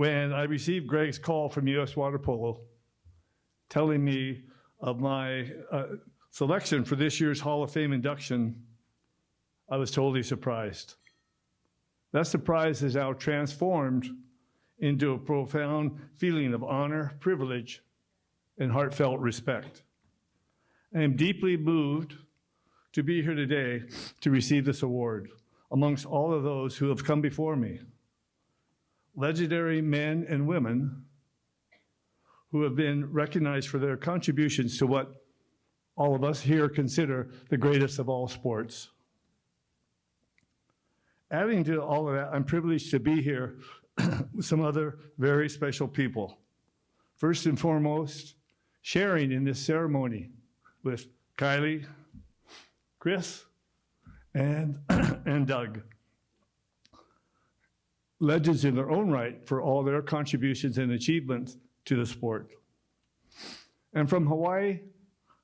when I received Greg's call from U.S. Water Polo telling me of my selection for this year's Hall of Fame induction, I was totally surprised. That surprise is now transformed into a profound feeling of honor, privilege, and heartfelt respect. I am deeply moved to be here today to receive this award amongst all of those who have come before me. Legendary men and women who have been recognized for their contributions to what all of us here consider the greatest of all sports. Adding to all of that, I'm privileged to be here with some other very special people. First and foremost, sharing in this ceremony with Kylie, Chris, and Doug. Legends in their own right for all their contributions and achievements to the sport. And from Hawaii,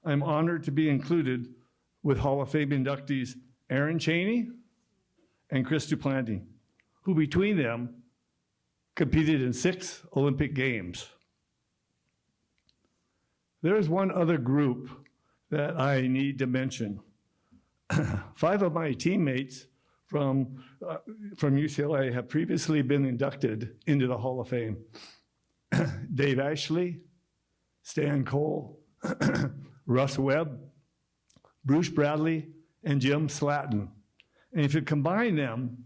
I'm honored to be included with Hall of Fame inductees Aaron Chaney and Chris Duplanty, who between them competed in 6 Olympic Games. There is one other group that I need to mention. 5 of my teammates from UCLA have previously been inducted into the Hall of Fame. Dave Ashley, Stan Cole, Russ Webb, Bruce Bradley, and Jim Slatton. And if you combine them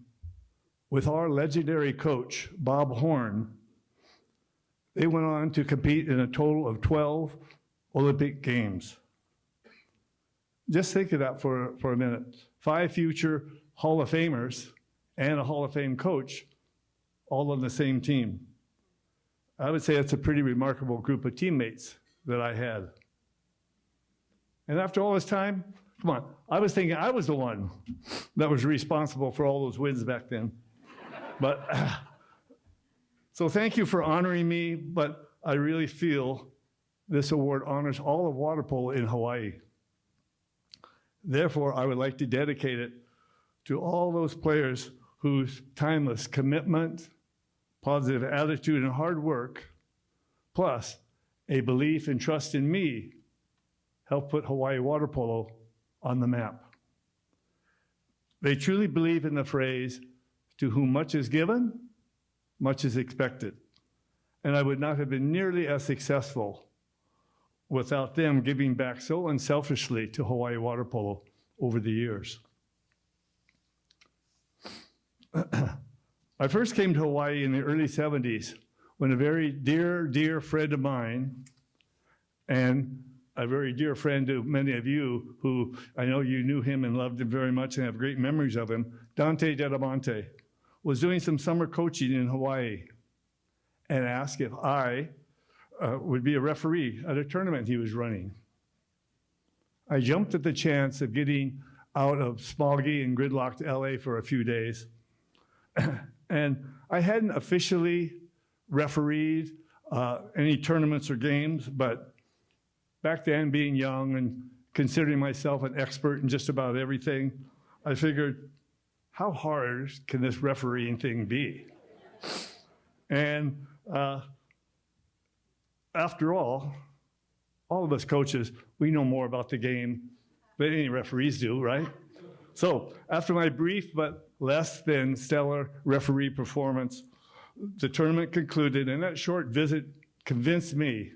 with our legendary coach, Bob Horn, they went on to compete in a total of 12 Olympic Games. Just think of that for a minute. 5 future Hall of Famers and a Hall of Fame coach all on the same team. I would say it's a pretty remarkable group of teammates that I had. And after all this time, come on, I was thinking I was the one that was responsible for all those wins back then. But, so thank you for honoring me, but I really feel this award honors all of water polo in Hawaii. Therefore, I would like to dedicate it to all those players whose timeless commitment, positive attitude, and hard work, plus a belief and trust in me, helped put Hawaii water polo on the map. They truly believe in the phrase, "To whom much is given, much is expected." And I would not have been nearly as successful without them giving back so unselfishly to Hawaii water polo over the years. I first came to Hawaii in the early 70s when a very dear friend of mine, and a very dear friend to many of you who I know you knew him and loved him very much and have great memories of him, Dante Dedamonte, was doing some summer coaching in Hawaii and asked if I would be a referee at a tournament he was running. I jumped at the chance of getting out of smoggy and gridlocked LA for a few days. And I hadn't officially refereed any tournaments or games, but back then, being young and considering myself an expert in just about everything, I figured, how hard can this refereeing thing be? And after all of us coaches, we know more about the game than any referees do, right? So after my brief but less than stellar referee performance, the tournament concluded, and that short visit convinced me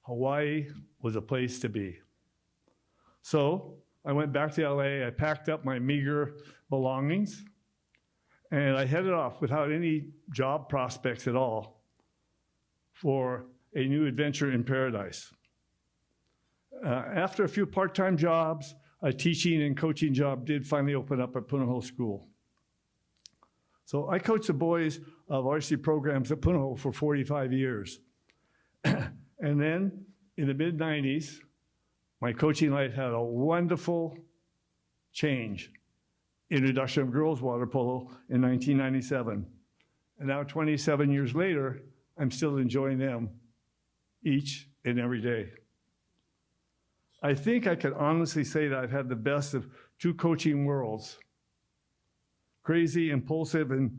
Hawaii was a place to be. So I went back to LA, I packed up my meager belongings, and I headed off without any job prospects at all for a new adventure in paradise. After a few part-time jobs, a teaching and coaching job did finally open up at Punahou School. So I coached the boys of varsity programs at Punahou for 45 years. And then in the mid-90s, my coaching life had a wonderful change. Introduction of girls water polo in 1997. And now 27 years later, I'm still enjoying them each and every day. I think I can honestly say that I've had the best of 2 coaching worlds. Crazy, impulsive, and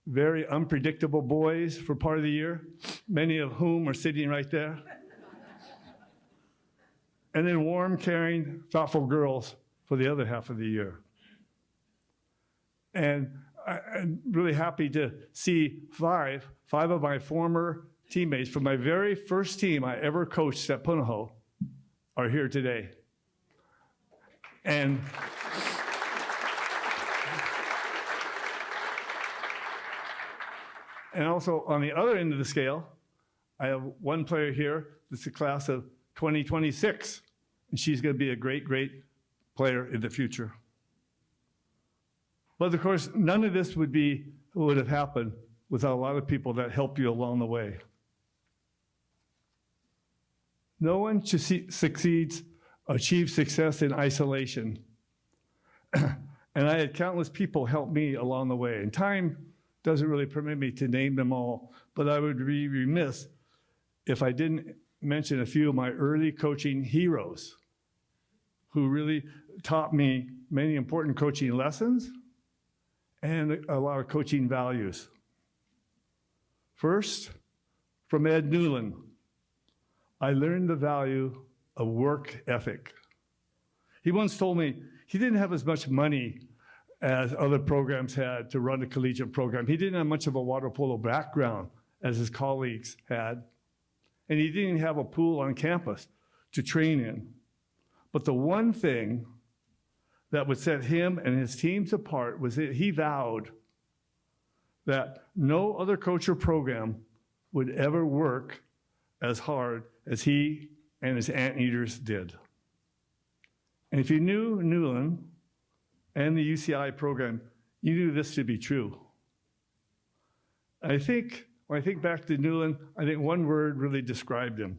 very unpredictable boys for part of the year, many of whom are sitting right there. And then warm, caring, thoughtful girls for the other half of the year. And I'm really happy to see five of my former teammates from my very first team I ever coached at Punahou are here today. And also on the other end of the scale, I have one player here that's the class of 2026, and she's going to be a great, great player in the future. But of course, none of this would have happened without a lot of people that help you along the way. No one achieves success in isolation. And I had countless people help me along the way. And time doesn't really permit me to name them all, but I would be remiss if I didn't mention a few of my early coaching heroes who really taught me many important coaching lessons and a lot of coaching values. First, from Ed Newland, I learned the value of work ethic. He once told me he didn't have as much money as other programs had to run a collegiate program. He didn't have much of a water polo background as his colleagues had. And he didn't have a pool on campus to train in. But the one thing that would set him and his teams apart was that he vowed that no other coach or program would ever work as hard as he and his anteaters did. And if you knew Newland and the UCI program, you knew this to be true. When I think back to Newland, I think one word really described him,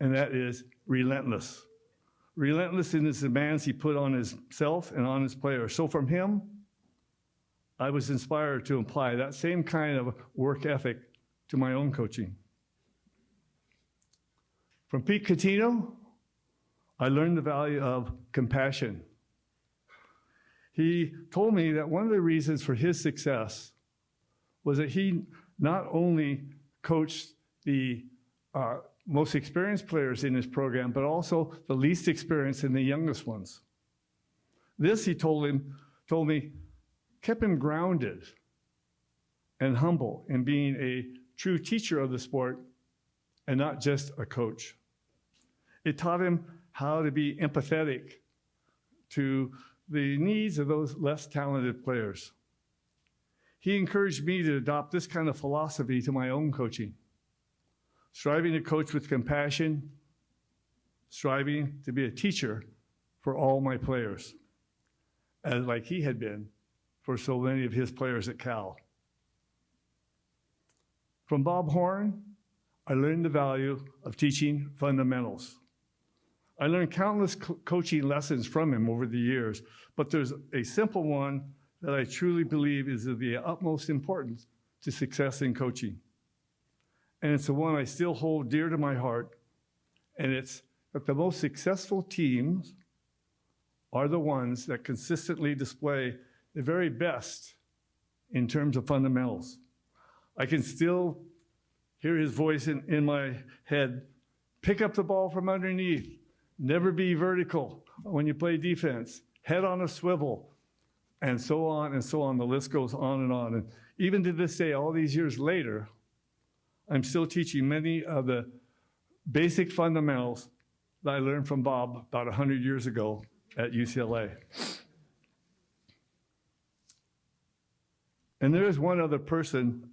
and that is relentless. Relentless in his demands he put on himself and on his players. So from him, I was inspired to apply that same kind of work ethic to my own coaching. From Pete Catino, I learned the value of compassion. He told me that one of the reasons for his success was that he not only coached the most experienced players in his program, but also the least experienced and the youngest ones. This, he told me, kept him grounded and humble in being a true teacher of the sport and not just a coach. It taught him how to be empathetic to the needs of those less talented players. He encouraged me to adopt this kind of philosophy to my own coaching, striving to coach with compassion, striving to be a teacher for all my players, as like he had been for so many of his players at Cal. From Bob Horn, I learned the value of teaching fundamentals. I learned countless coaching lessons from him over the years, but there's a simple one that I truly believe is of the utmost importance to success in coaching. And it's the one I still hold dear to my heart, and it's that the most successful teams are the ones that consistently display the very best in terms of fundamentals. I can still hear his voice in my head, pick up the ball from underneath, never be vertical when you play defense, head on a swivel, and so on and so on. The list goes on and on. And even to this day, all these years later, I'm still teaching many of the basic fundamentals that I learned from Bob about 100 years ago at UCLA. And there is one other person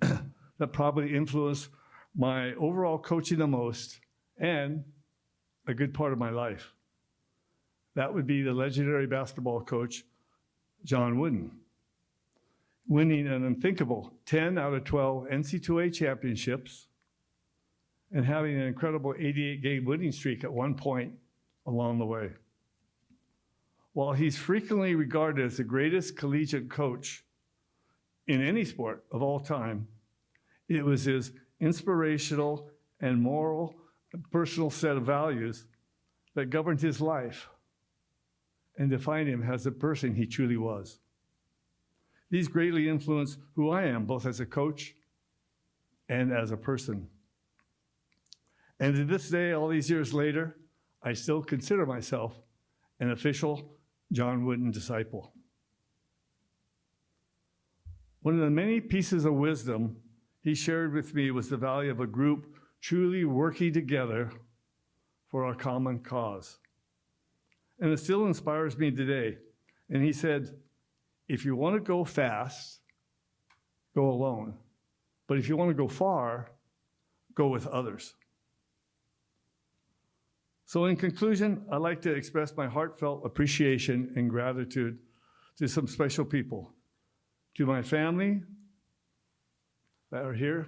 that probably influenced my overall coaching the most and a good part of my life. That would be the legendary basketball coach, John Wooden, winning an unthinkable 10 out of 12 NCAA championships and having an incredible 88-game winning streak at one point along the way. While he's frequently regarded as the greatest collegiate coach in any sport of all time, it was his inspirational and moral and personal set of values that governed his life and defined him as the person he truly was. These greatly influence who I am, both as a coach and as a person. And to this day, all these years later, I still consider myself an official John Wooden disciple. One of the many pieces of wisdom he shared with me was the value of a group truly working together for a common cause. And it still inspires me today. And he said, if you want to go fast, go alone. But if you want to go far, go with others. So in conclusion, I'd like to express my heartfelt appreciation and gratitude to some special people. To my family that are here,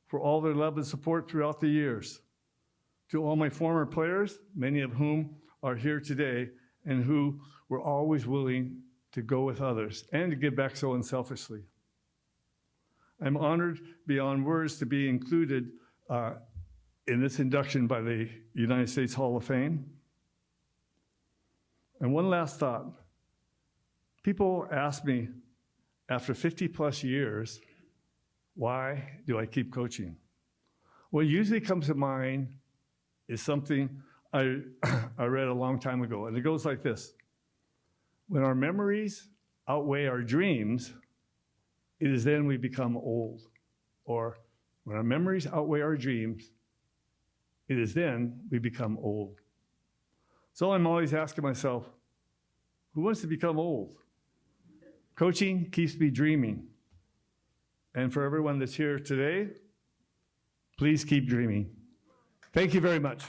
for all their love and support throughout the years. To all my former players, many of whom are here today, and who were always willing to go with others and to give back so unselfishly. I'm honored beyond words to be included in this induction by the United States Hall of Fame. And one last thought. People ask me, after 50 plus years, why do I keep coaching? What usually comes to mind is something I read a long time ago, and it goes like this. When our memories outweigh our dreams, it is then we become old. Or when our memories outweigh our dreams, it is then we become old. So I'm always asking myself, who wants to become old? Coaching keeps me dreaming. And for everyone that's here today, please keep dreaming. Thank you very much.